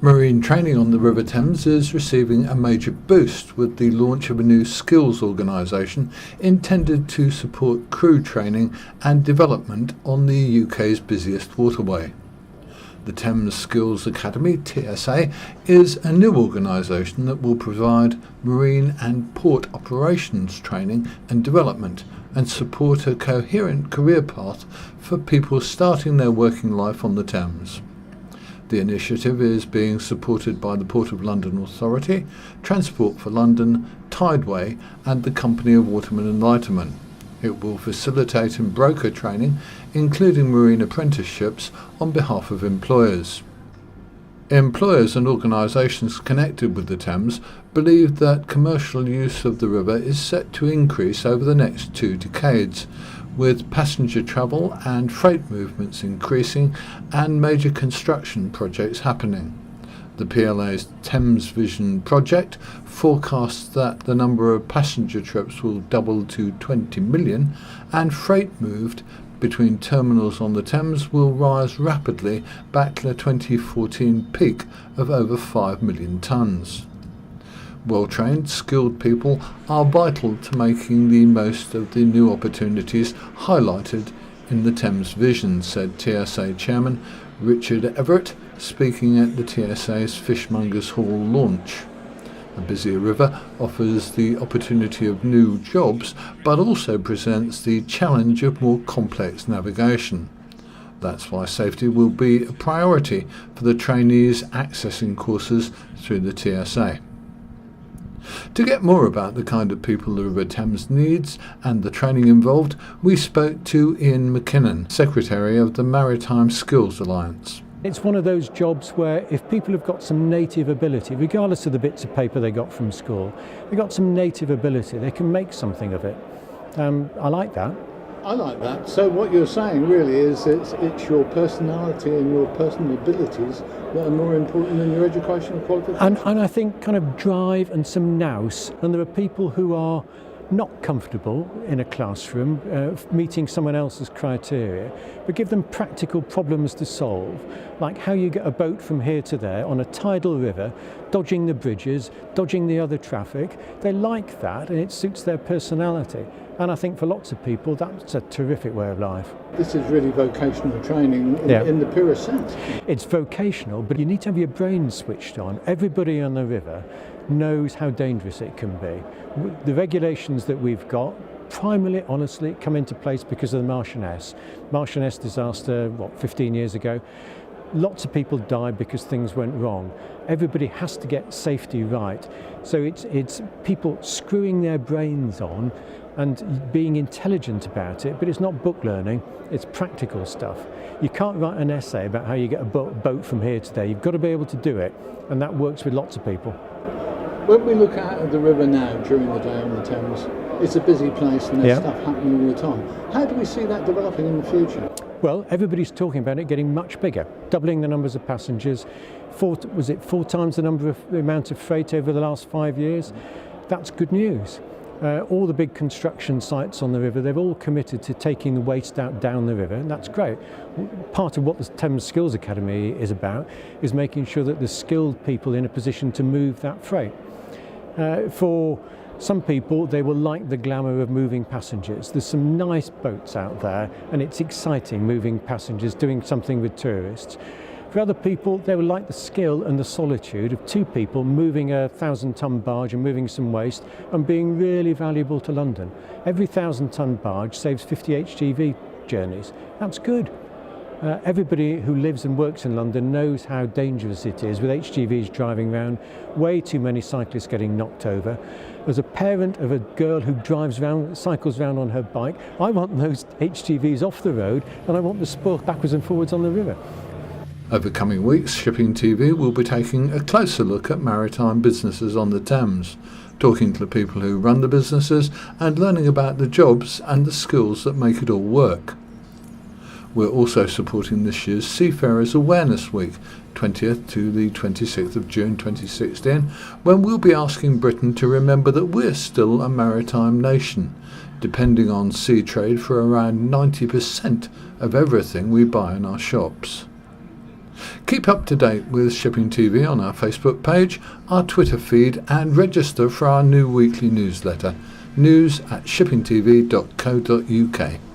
Marine training on the River Thames is receiving a major boost with the launch of a new skills organisation intended to support crew training and development on the UK's busiest waterway. The Thames Skills Academy, TSA, is a new organisation that will provide marine and port operations training and development and support a coherent career path for people starting their working life on the Thames. The initiative is being supported by the Port of London Authority, Transport for London, Tideway and the Company of Watermen and Lightermen. It will facilitate and broker training, including marine apprenticeships, on behalf of employers. Employers and organisations connected with the Thames believe that commercial use of the river is set to increase over the next 2 decades, with passenger travel and freight movements increasing and major construction projects happening. The PLA's Thames Vision project forecasts that the number of passenger trips will double to 20 million and freight moved between terminals on the Thames will rise rapidly back to the 2014 peak of over 5 million tonnes. Well-trained, skilled people are vital to making the most of the new opportunities highlighted in the Thames Vision, said TSA Chairman Richard Everett, speaking at the TSA's Fishmongers Hall launch. A busier river offers the opportunity of new jobs, but also presents the challenge of more complex navigation. That's why safety will be a priority for the trainees accessing courses through the TSA. To get more about the kind of people the River Thames needs and the training involved, we spoke to Ian McKinnon, Secretary of the Maritime Skills Alliance. It's one of those jobs where if people have got some native ability, regardless of the bits of paper they got from school, they've got some native ability, they can make something of it. I like that. I like that. So what you're saying really is it's your personality and your personal abilities that are more important than your educational qualifications. And I think kind of drive and some nous. And there are people who are not comfortable in a classroom meeting someone else's criteria, but give them practical problems to solve, like how you get a boat from here to there on a tidal river, dodging the bridges, dodging the other traffic. They like that and it suits their personality. And I think for lots of people that's a terrific way of life. This is really vocational training in the purest sense. It's vocational, but you need to have your brain switched on. Everybody on the river knows how dangerous it can be. The regulations that we've got primarily, honestly, come into place because of the Marchioness disaster, 15 years ago. Lots of people died because things went wrong. Everybody has to get safety right. So it's people screwing their brains on and being intelligent about it, but it's not book learning, it's practical stuff. You can't write an essay about how you get a boat from here to there. You've got to be able to do it, and that works with lots of people. When we look out at the river now during the day on the Thames, it's a busy place and there's stuff happening all the time. How do we see that developing in the future? Well, everybody's talking about it getting much bigger, doubling the numbers of passengers. 4 times the amount of freight over the last 5 years? That's good news. All the big construction sites on the river, they've all committed to taking the waste out down the river, and that's great. Part of what the Thames Skills Academy is about is making sure that there's skilled people in a position to move that freight. For some people, they will like the glamour of moving passengers. There's some nice boats out there, and it's exciting moving passengers, doing something with tourists. For other people, they will like the skill and the solitude of 2 people moving a 1,000-ton barge and moving some waste and being really valuable to London. Every 1,000-ton barge saves 50 HGV journeys. That's good. Everybody who lives and works in London knows how dangerous it is with HGVs driving around, way too many cyclists getting knocked over. As a parent of a girl who cycles around on her bike, I want those HGVs off the road and I want the sport backwards and forwards on the river. Over coming weeks, Shipping TV will be taking a closer look at maritime businesses on the Thames, talking to the people who run the businesses and learning about the jobs and the skills that make it all work. We're also supporting this year's Seafarers Awareness Week, 20th to the 26th of June 2016, when we'll be asking Britain to remember that we're still a maritime nation, depending on sea trade for around 90% of everything we buy in our shops. Keep up to date with Shipping TV on our Facebook page, our Twitter feed, and register for our new weekly newsletter, news@shippingtv.co.uk.